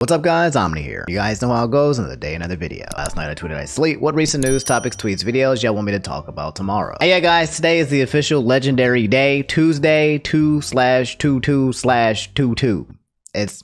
What's up guys, Omni here. You guys know how it goes, another day, another video. Last night I tweeted I sleep what recent news, topics, tweets, videos y'all want me to talk about tomorrow. And yeah guys, today is the official legendary day, Tuesday 2/22/22. It's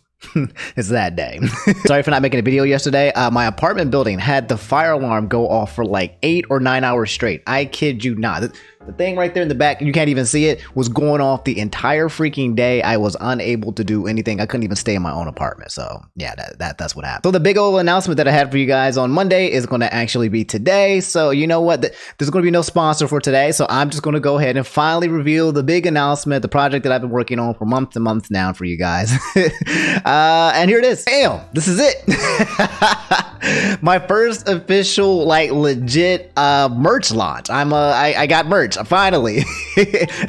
that day. Sorry for not making a video yesterday. My apartment building had the fire alarm go off for like 8 or 9 hours straight. I kid you not. The thing right there in the back, you can't even see it, was going off the entire freaking day. I was unable to do anything. I couldn't even stay in my own apartment. So yeah, that's what happened. So the big old announcement that I had for you guys on Monday is going to actually be today. So you know what? There's going to be no sponsor for today. So I'm just going to go ahead and finally reveal the big announcement, the project that I've been working on for months and months now for you guys. And here it is. Damn, this is it. My first official, like, legit merch launch. I got merch finally.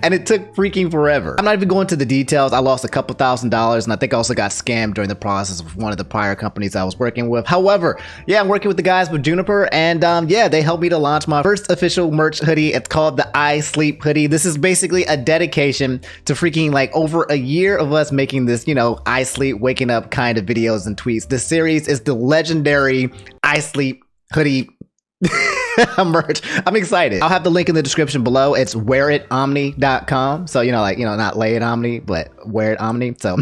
And it took freaking forever. I'm not even going to the details. I lost a couple $1,000s, and I think I also got scammed during the process of one of the prior companies I was working with. However, yeah, I'm working with the guys with Juniper, and yeah, they helped me to launch my first official merch hoodie. It's called the I Sleep hoodie. This is basically a dedication to freaking like over a year of us making this, you know, I sleep, waking up kind of videos and tweets. This series is the legendary I Sleep hoodie merch. I'm excited. I'll have the link in the description below. It's wearitomni.com. So, you know, like, you know, not lay it Omni, but wear it Omni. So,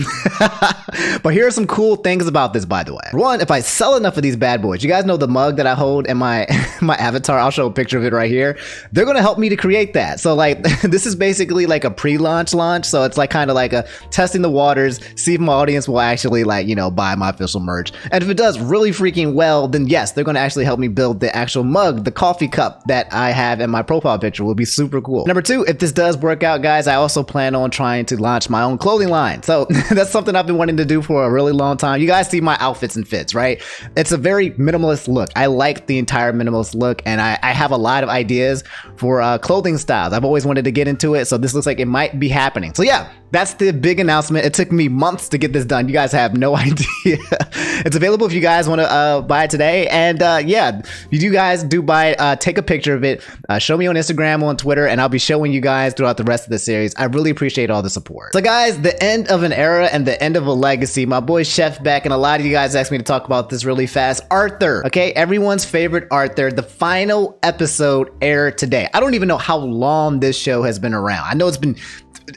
but here are some cool things about this, by the way. One, if I sell enough of these bad boys, you guys know the mug that I hold in my avatar. I'll show a picture of it right here. They're going to help me to create that. So like, this is basically like a pre-launch launch. So it's like kind of like a testing the waters, see if my audience will actually, like, you know, buy my official merch. And if it does really freaking well, then yes, they're going to actually help me build the actual mug, the coffee cup that I have in my profile picture. Will be super cool. Number two, if this does work out, guys, I also plan on trying to launch my own clothing line. So that's something I've been wanting to do for a really long time. You guys see my outfits and fits, right? It's a very minimalist look. I like the entire minimalist look, and I have a lot of ideas for clothing styles. I've always wanted to get into it, so this looks like it might be happening. So yeah, that's the big announcement. It took me months to get this done. You guys have no idea. It's available if you guys want to buy it today. And yeah, if you guys do buy it, take a picture of it, show me on Instagram, on Twitter, and I'll be showing you guys throughout the rest of the series. I really appreciate all the support. So guys, the end of an era and the end of a legacy. My boy Chef back, and a lot of you guys asked me to talk about this really fast. Arthur, okay? Everyone's favorite Arthur. The final episode aired today. I don't even know how long this show has been around. I know it's been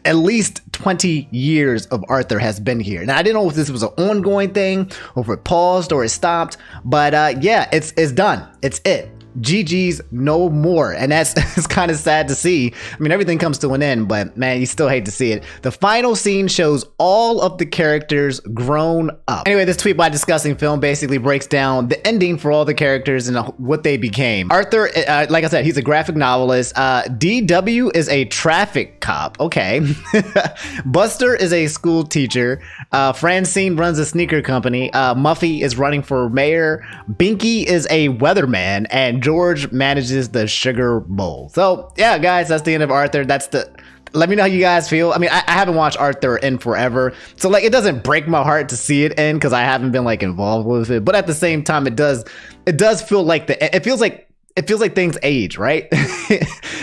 at least 20 years of Arthur has been here. Now, I didn't know if this was an ongoing thing, or if it paused or it stopped, but yeah, it's done. It's it. GG's no more, and that's it's kind of sad to see. I mean, everything comes to an end, but man, you still hate to see it. The final scene shows all of the characters grown up. Anyway, this tweet by Discussing Film basically breaks down the ending for all the characters and what they became. Arthur, like I said, he's a graphic novelist. DW is a traffic cop. Okay. Buster is a school teacher. Francine runs a sneaker company. Muffy is running for mayor. Binky is a weatherman, and George manages the sugar bowl. So yeah, guys, that's the end of Arthur. Let me know how you guys feel. I mean, I haven't watched Arthur in forever, so like, it doesn't break my heart to see it end because I haven't been like involved with it. But at the same time, it does feel like it feels like things age, right?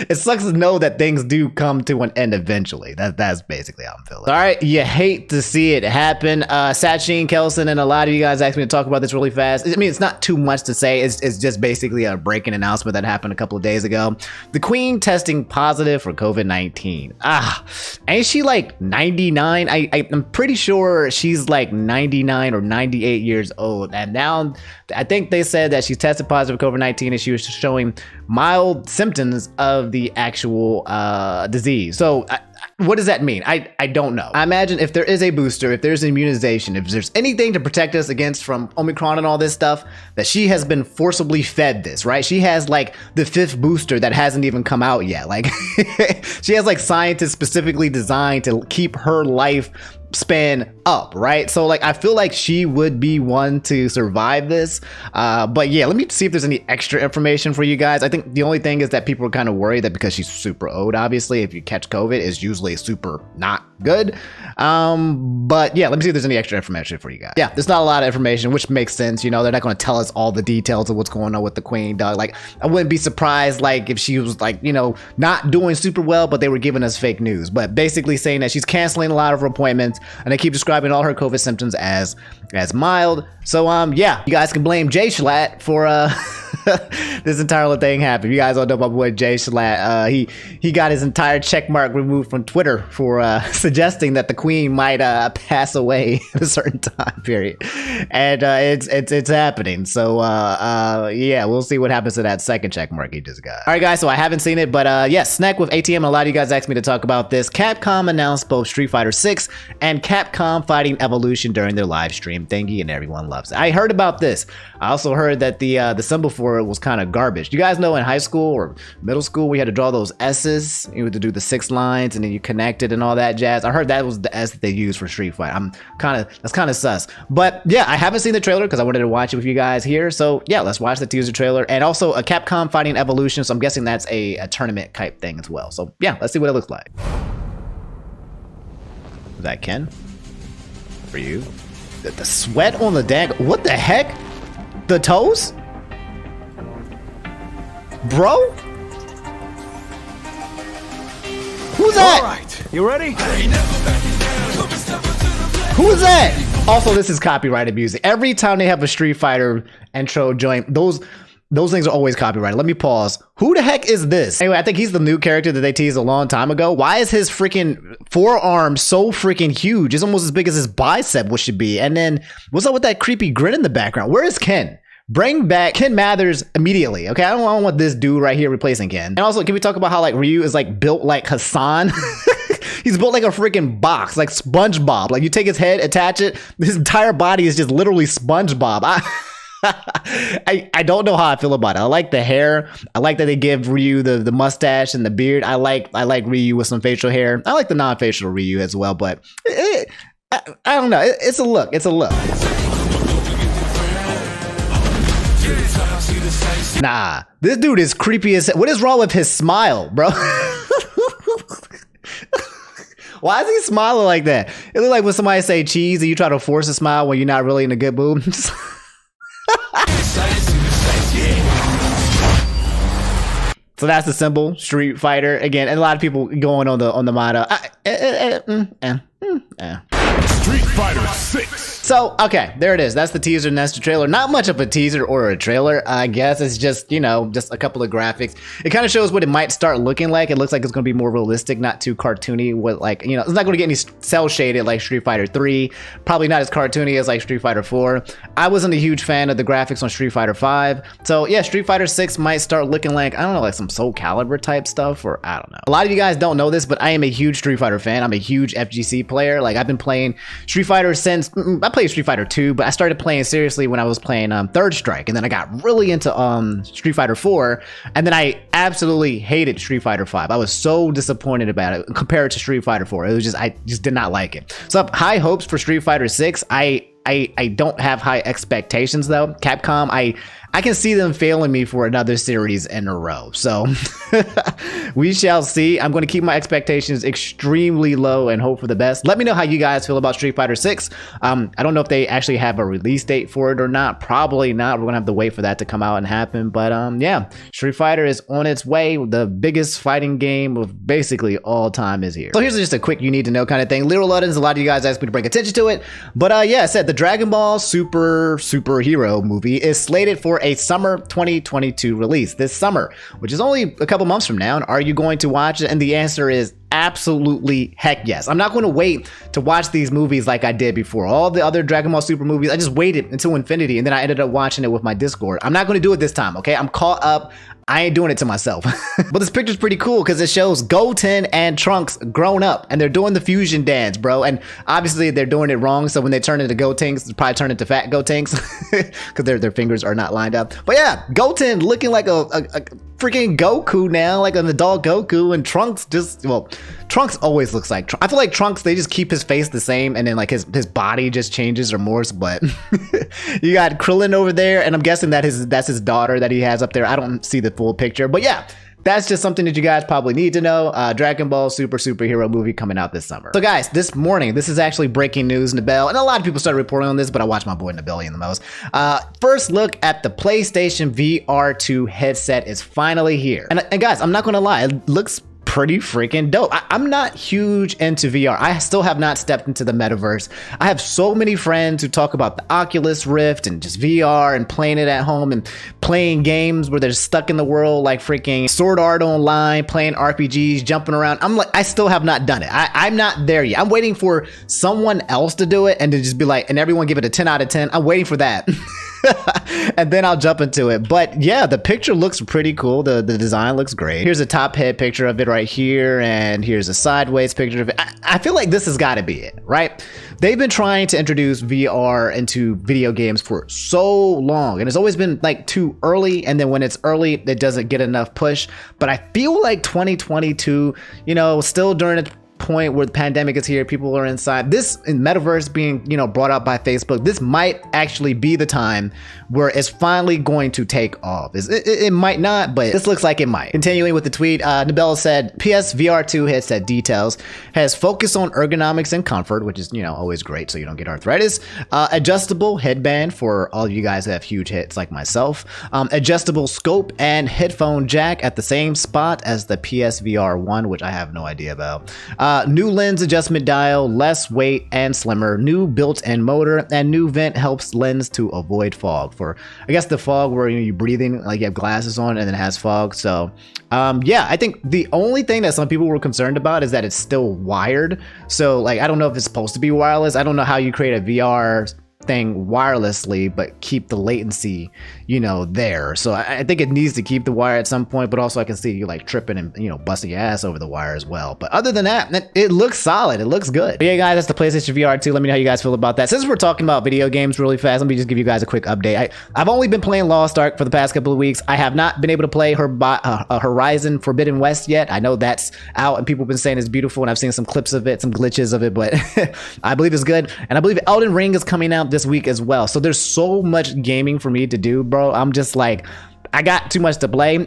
It sucks to know that things do come to an end eventually. That's basically how I'm feeling. All right, you hate to see it happen. Sachin, Kelson, and a lot of you guys asked me to talk about this really fast. I mean, it's not too much to say. It's just basically a breaking announcement that happened a couple of days ago. The Queen testing positive for COVID-19. Ain't she like 99? I'm pretty sure she's like 99 or 98 years old. And now I think they said that she tested positive for COVID-19 and she was showing mild symptoms of the actual disease. So what does that mean? I don't know. I imagine if there is a booster, if there's immunization, if there's anything to protect us against from Omicron and all this stuff, that she has been forcibly fed this, right? She has like the 5th booster that hasn't even come out yet. Like she has like scientists specifically designed to keep her life span up, right? So like, I feel like she would be one to survive this. But yeah, let me see if there's any extra information for you guys. I think the only thing is that people are kind of worried that because she's super old, obviously, if you catch COVID, it's usually super not good. But yeah, let me see if there's any extra information for you guys. Yeah, there's not a lot of information, which makes sense. You know, they're not going to tell us all the details of what's going on with the Queen, dog. Like, I wouldn't be surprised, like, if she was like, you know, not doing super well, but they were giving us fake news. But basically saying that she's canceling a lot of her appointments, and they keep describing describing all her COVID symptoms as mild. So yeah, you guys can blame Jay Schlatt for this entire thing happened. You guys all know my boy Jay Schlatt. He got his entire check mark removed from Twitter for suggesting that the Queen might pass away at a certain time period, and it's happening. So yeah, we'll see what happens to that second check mark he just got. All right, guys. So I haven't seen it, but yes, Snack with ATM. A lot of you guys asked me to talk about this. Capcom announced both Street Fighter 6 and Capcom Fighting Evolution during their live stream thingy, and everyone loves it. I heard about this. I also heard that the symbol for it was kind of garbage. You guys know in high school or middle school we had to draw those S's. You had to do the 6 lines and then you connect it and all that jazz. I heard that was the S that they used for Street Fighter. That's kind of sus. But yeah, I haven't seen the trailer because I wanted to watch it with you guys here. So yeah, let's watch the teaser trailer, and also a Capcom Fighting Evolution. So I'm guessing that's a tournament type thing as well. So yeah, let's see what it looks like. Is that Ken? For you? The sweat on the dang. What the heck? The toes? Bro? Who's that? All right, you ready? Who is that? Also, this is copyrighted music. Every time they have a Street Fighter intro joint, those things are always copyrighted. Let me pause. Who the heck is this? Anyway, I think he's the new character that they teased a long time ago. Why is his freaking forearm so freaking huge? It's almost as big as his bicep, which should be. And then what's up with that creepy grin in the background? Where is Ken? Bring back Ken Mathers immediately. Okay, I don't want this dude right here replacing Ken. And also, can we talk about how like Ryu is like built like Hassan? He's built like a freaking box, like SpongeBob. Like you take his head, attach it, his entire body is just literally SpongeBob. I don't know how I feel about it. I like the hair. I like that they give Ryu the mustache and the beard. I like Ryu with some facial hair. I like the non-facial Ryu as well, but I don't know. It's a look. It's a look. Nah, this dude is creepy as hell. What is wrong with his smile, bro? Why is he smiling like that? It looks like when somebody say cheese and you try to force a smile when you're not really in a good mood. So that's the symbol, Street Fighter again, and a lot of people going on the motto. Street Fighter 6. So, okay, there it is. That's the teaser and that's the trailer. Not much of a teaser or a trailer, I guess. It's just, you know, just a couple of graphics. It kind of shows what it might start looking like. It looks like it's going to be more realistic, not too cartoony. With like, you know, it's not going to get any cell shaded like Street Fighter 3. Probably not as cartoony as like Street Fighter 4. I wasn't a huge fan of the graphics on Street Fighter 5. So, yeah, Street Fighter 6 might start looking like, I don't know, like some Soul Calibur type stuff, or I don't know. A lot of you guys don't know this, but I am a huge Street Fighter fan. I'm a huge FGC player. Like, I've been playing Street Fighter since, I played Street Fighter 2, but I started playing seriously when I was playing Third Strike, and then I got really into Street Fighter 4, and then I absolutely hated Street Fighter 5. I was so disappointed about it compared to Street Fighter 4. It was just, I just did not like it. So I have high hopes for Street Fighter 6. I don't have high expectations though. Capcom, I can see them failing me for another series in a row. So we shall see. I'm going to keep my expectations extremely low and hope for the best. Let me know how you guys feel about Street Fighter 6. I don't know if they actually have a release date for it or not. Probably not. We're going to have to wait for that to come out and happen. But yeah, Street Fighter is on its way. The biggest fighting game of basically all time is here. So here's just a quick you need to know kind of thing. Little Luddins, a lot of you guys asked me to bring attention to it. But yeah, I said the Dragon Ball superhero movie is slated for a summer 2022 release this summer, which is only a couple months from now. And are you going to watch it? And the answer is absolutely heck yes. I'm not going to wait to watch these movies like I did before. All the other Dragon Ball Super movies, I just waited until infinity, and then I ended up watching it with my Discord. I'm not going to do it this time, okay? I'm caught up. I ain't doing it to myself. But this picture's pretty cool because it shows Goten and Trunks grown up and they're doing the fusion dance, bro. And obviously they're doing it wrong. So when they turn into Gotenks, they probably turn into fat Gotenks because their fingers are not lined up. But yeah, Goten looking like a freaking Goku now, like an adult Goku, and Trunks just, well, Trunks always looks like, I feel like Trunks, they just keep his face the same and then like his body just changes or morphs. But you got Krillin over there, and I'm guessing that that's his daughter that he has up there. I don't see the full picture, but yeah, that's just something that you guys probably need to know. Dragon Ball superhero movie coming out this summer. So guys, this morning, this is actually breaking news, Nabel, and a lot of people started reporting on this, but I watch my boy Nabelian the most. First look at the PlayStation VR 2 headset is finally here. And guys, I'm not gonna lie, it looks pretty freaking dope. I'm not huge into VR. I still have not stepped into the metaverse. I have so many friends who talk about the Oculus Rift and just VR and playing it at home and playing games where they're stuck in the world like freaking Sword Art Online, playing RPGs, jumping around. I'm like, I still have not done it. I'm not there yet. I'm waiting for someone else to do it and to just be like, and everyone give it a 10 out of 10. I'm waiting for that. And then I'll jump into it. But yeah, the picture looks pretty cool. The design looks great. Here's a top head picture of it right here, and here's a sideways picture of it. I feel like this has got to be it, right? They've been trying to introduce VR into video games for so long, and it's always been like too early, and then when it's early, it doesn't get enough push. But I feel like 2022, you know, still during a point where the pandemic is here, people are inside, this in metaverse being, you know, brought up by Facebook, this might actually be the time where it's finally going to take off. It might not, but this looks like it might. Continuing with the tweet, Nabella said PSVR 2 headset details has focus on ergonomics and comfort, which is, you know, always great so you don't get arthritis. Adjustable headband for all of you guys that have huge hits like myself. Adjustable scope and headphone jack at the same spot as the PSVR 1, which I have no idea about. New lens adjustment dial, less weight and slimmer, new built-in motor, and new vent helps lens to avoid fog. For, I guess, the fog where you're breathing, like you have glasses on and then it has fog. So yeah, I think the only thing that some people were concerned about is that it's still wired. So like, I don't know if it's supposed to be wireless. I don't know how you create a VR thing wirelessly but keep the latency, you know, there. So I think it needs to keep the wire at some point, but also I can see you like tripping and, you know, busting your ass over the wire as well. But other than that, it looks solid. It looks good. But yeah, guys, that's the PlayStation VR 2. Let me know how you guys feel about that. Since we're talking about video games really fast, let me just give you guys a quick update. I've only been playing Lost Ark for the past couple of weeks. I have not been able to play Horizon Forbidden West yet. I know that's out and people have been saying it's beautiful, and I've seen some clips of it, some glitches of it, but I believe it's good. And I believe Elden Ring is coming out this week as well. So there's so much gaming for me to do, bro. I'm just like, I got too much to play.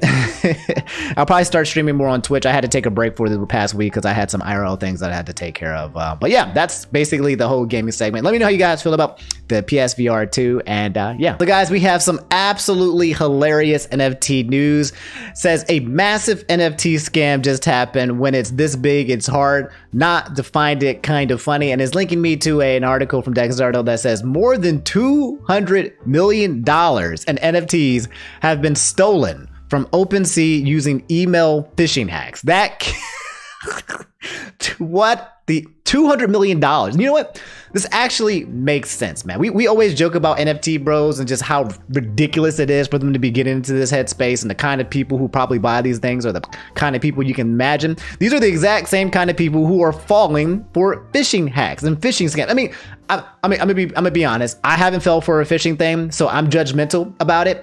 I'll probably start streaming more on Twitch. I had to take a break for the past week because I had some IRL things that I had to take care of. But yeah, that's basically the whole gaming segment. Let me know how you guys feel about the PSVR 2. And yeah. So guys, we have some absolutely hilarious NFT news. Says a massive NFT scam just happened. When it's this big, it's hard not to find it kind of funny. And it's linking me to an article from Dexardo that says more than $200 million in NFTs have been stolen from OpenSea using email phishing hacks. That what? The $200 million. You know what? This actually makes sense, man. We always joke about NFT bros and just how ridiculous it is for them to be getting into this headspace, and the kind of people who probably buy these things are the kind of people you can imagine. These are the exact same kind of people who are falling for phishing hacks and phishing scams. I mean, I'm gonna be honest. I haven't fell for a phishing thing, so I'm judgmental about it.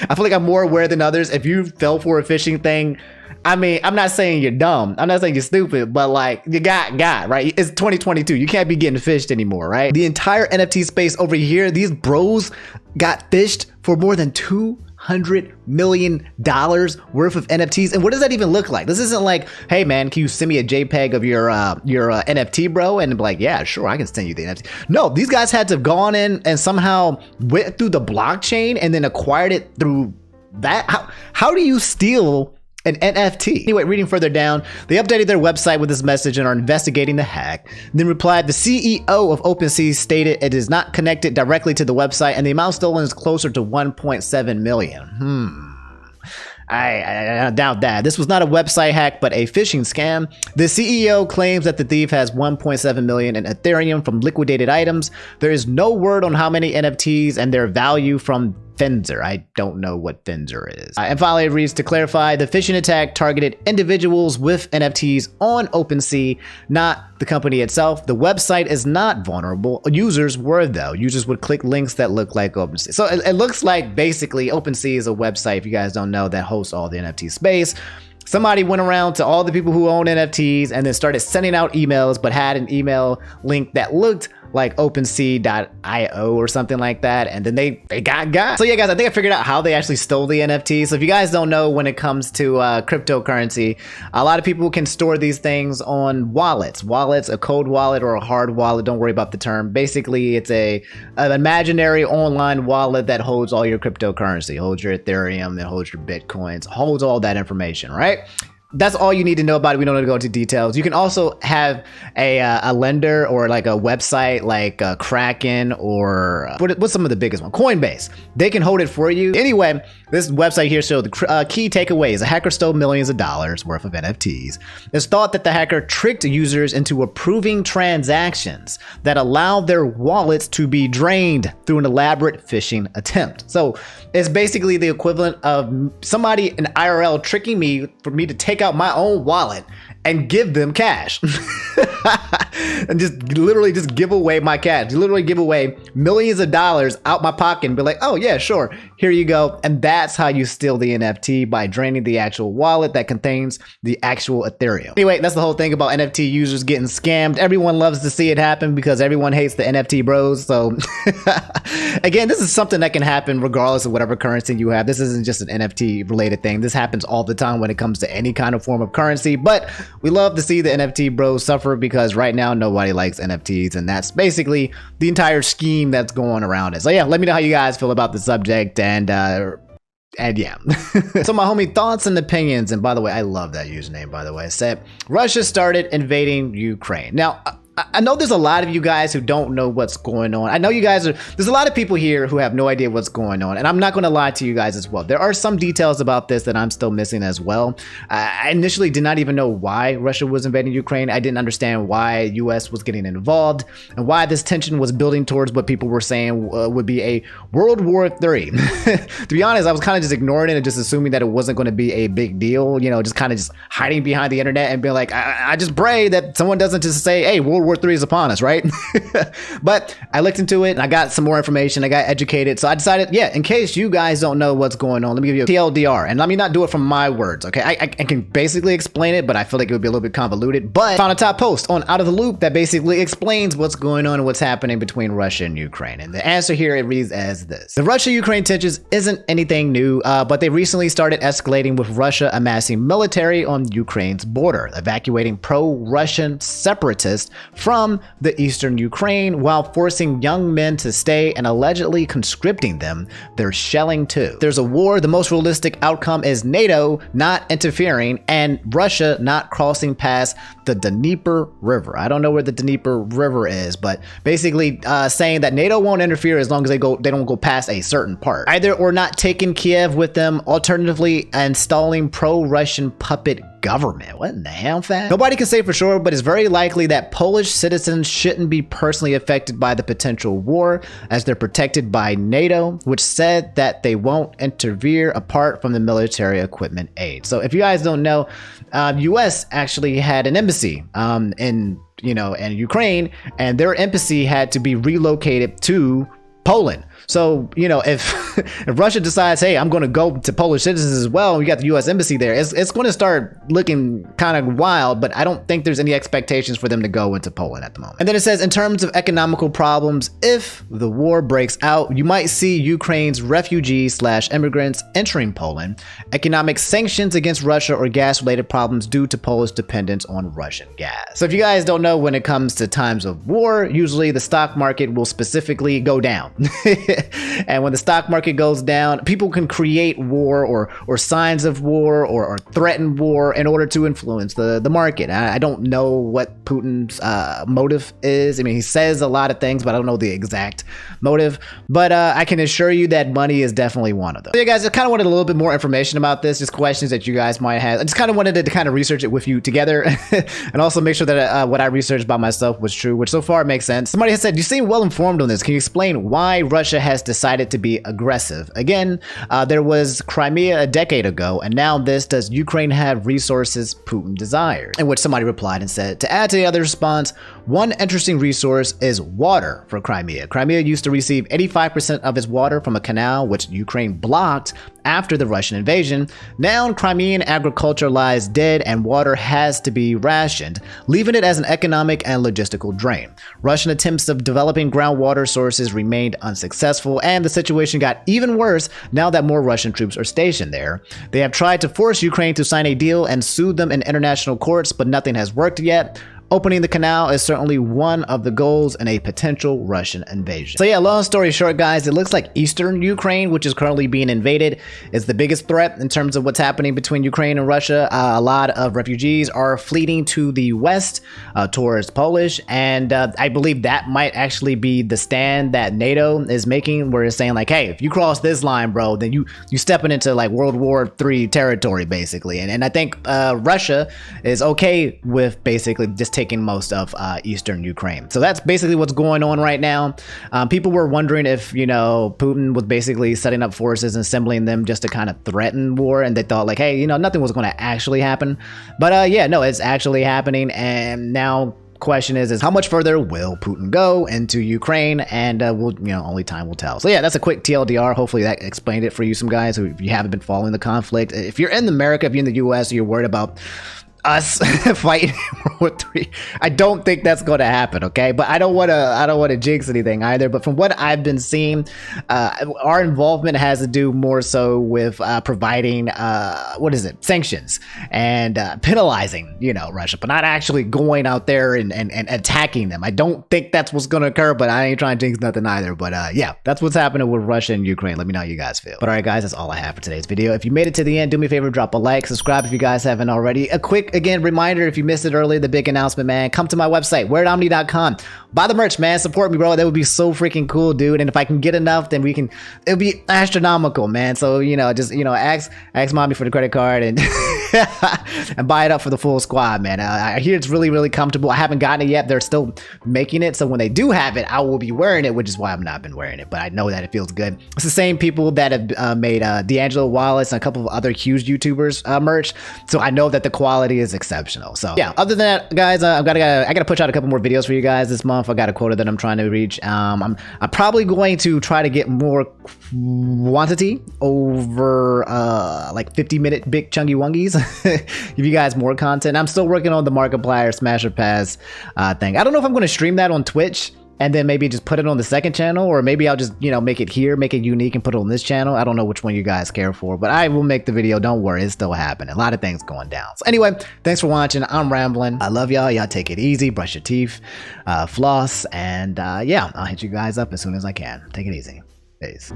I feel like I'm more aware than others. If you fell for a phishing thing, I mean, I'm not saying you're dumb. I'm not saying you're stupid, but like, you got, right? It's 2022. You can't be getting fished anymore, right? The entire NFT space over here, these bros got fished for more than $200 million worth of NFTs. And what does that even look like? This isn't like, hey man, can you send me a JPEG of your NFT, bro? And be like, yeah, sure, I can send you the NFT. No, these guys had to have gone in and somehow went through the blockchain and then acquired it through that. How do you steal an NFT? Anyway, reading further down, they updated their website with this message and are investigating the hack. Then replied, the CEO of OpenSea stated it is not connected directly to the website and the amount stolen is closer to 1.7 million. I doubt that. This was not a website hack, but a phishing scam. The CEO claims that the thief has 1.7 million in Ethereum from liquidated items. There is no word on how many NFTs and their value from Fenzer. I don't know what Fenzer is. And finally, it reads, to clarify, the phishing attack targeted individuals with NFTs on OpenSea, not the company itself. The website is not vulnerable. Users were, though. Users would click links that look like OpenSea. So it looks like basically OpenSea is a website, if you guys don't know, that hosts all the NFT space. Somebody went around to all the people who own NFTs and then started sending out emails, but had an email link that looked like OpenSea.io or something like that, and then they got. So yeah, guys, I think I figured out how they actually stole the NFT. So if you guys don't know, when it comes to cryptocurrency, a lot of people can store these things on wallets, a cold wallet or a hard wallet. Don't worry about the term. Basically, it's an imaginary online wallet that holds all your cryptocurrency, holds your Ethereum, it holds your Bitcoins, holds all that information, right? that's all you need to know about it. We don't need to go into details. You can also have a lender or like a website like Kraken or what's some of the biggest one? Coinbase. They can hold it for you. Anyway, this website here shows the key takeaways. A hacker stole millions of dollars worth of NFTs. It's thought that the hacker tricked users into approving transactions that allowed their wallets to be drained through an elaborate phishing attempt. So it's basically the equivalent of somebody in IRL tricking me for me to take out my own wallet and give them cash. And just literally just give away my cash. Literally give away millions of dollars out my pocket and be like, oh yeah, sure, here you go. And that's how you steal the NFT, by draining the actual wallet that contains the actual Ethereum. Anyway, that's the whole thing about NFT users getting scammed. Everyone loves to see it happen because everyone hates the NFT bros. So again, this is something that can happen regardless of whatever currency you have. This isn't just an NFT related thing. This happens all the time when it comes to any kind of form of currency, but we love to see the NFT bros suffer because right now nobody likes NFTs, and that's basically the entire scheme that's going around it. So yeah, let me know how you guys feel about the subject, and yeah. So my homie thoughts and opinions, and by the way, I love that username, by the way, said Russia started invading Ukraine. Now, I know there's a lot of you guys who don't know what's going on. I know you guys there's a lot of people here who have no idea what's going on, and I'm not going to lie to you guys as well. There are some details about this that I'm still missing as well. I initially did not even know why Russia was invading Ukraine. I didn't understand why US was getting involved and why this tension was building towards what people were saying would be a World War III. To be honest, I was kind of just ignoring it and just assuming that it wasn't going to be a big deal, you know, just kind of just hiding behind the internet and being like, I just pray that someone doesn't just say, hey, World War III is upon us, right? But I looked into it and I got some more information. I got educated. So I decided, yeah, in case you guys don't know what's going on, let me give you a TLDR, and let me not do it from my words, okay? I can basically explain it, but I feel like it would be a little bit convoluted. But I found a top post on Out of the Loop that basically explains what's going on and what's happening between Russia and Ukraine. And the answer here, it reads as this. The Russia-Ukraine tensions isn't anything new, but they recently started escalating with Russia amassing military on Ukraine's border, evacuating pro-Russian separatists from the eastern Ukraine while forcing young men to stay and allegedly conscripting them. They're shelling too. There's a war. The most realistic outcome is NATO not interfering and Russia not crossing past the Dnieper River. I don't know where the Dnieper River is, but basically saying that NATO won't interfere as long as they don't go past a certain part. Either or not taking Kiev with them, alternatively installing pro-Russian puppet government. What in the hell, fam? Nobody can say for sure, but it's very likely that Polish citizens shouldn't be personally affected by the potential war, as they're protected by NATO, which said that they won't interfere apart from the military equipment aid. So if you guys don't know, US actually had an embassy in Ukraine, and their embassy had to be relocated to Poland. So, you know, if Russia decides, hey, I'm going to go to Polish citizens as well, we got the U.S. embassy there, it's going to start looking kind of wild, but I don't think there's any expectations for them to go into Poland at the moment. And then it says, in terms of economical problems, if the war breaks out, you might see Ukraine's refugees/immigrants entering Poland, economic sanctions against Russia, or gas-related problems due to Polish dependence on Russian gas. So if you guys don't know, when it comes to times of war, usually the stock market will specifically go down. And when the stock market goes down, people can create war or signs of war or threaten war in order to influence the market. I don't know what Putin's motive is. I mean, he says a lot of things, but I don't know the exact motive. But I can assure you that money is definitely one of them. So yeah, guys, I kind of wanted a little bit more information about this, just questions that you guys might have. I just kind of wanted to kind of research it with you together and also make sure that what I researched by myself was true, which so far makes sense. Somebody has said, you seem well informed on this. Can you explain why Russia has decided to be aggressive? Again, there was Crimea a decade ago, and now this. Does Ukraine have resources Putin desires? In which somebody replied and said, to add to the other response, one interesting resource is water for Crimea. Crimea used to receive 85% of its water from a canal, which Ukraine blocked after the Russian invasion. Now Crimean agriculture lies dead and water has to be rationed, leaving it as an economic and logistical drain. Russian attempts of developing groundwater sources remained unsuccessful, and the situation got even worse now that more Russian troops are stationed there. They have tried to force Ukraine to sign a deal and sue them in international courts, but nothing has worked yet. opening the canal is certainly one of the goals in a potential Russian invasion. So yeah, long story short, guys, it looks like eastern Ukraine, which is currently being invaded, is the biggest threat in terms of what's happening between Ukraine and Russia. A lot of refugees are fleeing to the west towards Polish, and I believe that might actually be the stand that NATO is making, where it's saying like, hey, if you cross this line, bro, then you stepping into like World War III territory, basically. And I think Russia is okay with basically just taking most of eastern Ukraine. So that's basically what's going on right now. People were wondering if, you know, Putin was basically setting up forces and assembling them just to kind of threaten war, and they thought like, hey, you know, nothing was going to actually happen. But yeah, no, it's actually happening. And now question is how much further will Putin go into Ukraine, and we'll, you know, only time will tell. So yeah, that's a quick TLDR. Hopefully that explained it for you, some guys who, if you haven't been following the conflict, if you're in America, if you're in the US, you're worried about us fighting World War III. I don't think that's going to happen, okay? But I don't want to jinx anything either. But from what I've been seeing, our involvement has to do more so with providing sanctions and penalizing, you know, Russia, but not actually going out there and attacking them. I don't think that's what's going to occur, but I ain't trying to jinx nothing either. But yeah, that's what's happening with Russia and Ukraine. Let me know how you guys feel. But all right, guys, that's all I have for today's video. If you made it to the end, do me a favor, drop a like, subscribe if you guys haven't already. A quick, again, reminder, if you missed it earlier, the big announcement, man, come to my website, wearetomni.com. Buy the merch, man. Support me, bro. That would be so freaking cool, dude. And if I can get enough, then it'll be astronomical, man. So, you know, just, you know, ask mommy for the credit card and and buy it up for the full squad, man. I hear it's really, really comfortable. I haven't gotten it yet. They're still making it. So when they do have it, I will be wearing it, which is why I've not been wearing it. But I know that it feels good. It's the same people that have made D'Angelo Wallace and a couple of other huge YouTubers merch. So I know that the quality is exceptional. So yeah, other than that, guys, I gotta push out a couple more videos for you guys this month. I got a quota that I'm trying to reach. I'm probably going to try to get more quantity over like 50-minute big chunky wongies. Give you guys more content. I'm still working on the Markiplier Smasher Pass thing. I don't know if I'm going to stream that on Twitch and then maybe just put it on the second channel, or maybe I'll just, you know, make it here, make it unique and put it on this channel. I don't know which one you guys care for, but I will make the video. Don't worry, it's still happening. A lot of things going down. So anyway, thanks for watching. I'm rambling. I love y'all. Y'all take it easy, brush your teeth, floss, and yeah, I'll hit you guys up as soon as I can. Take it easy. Peace.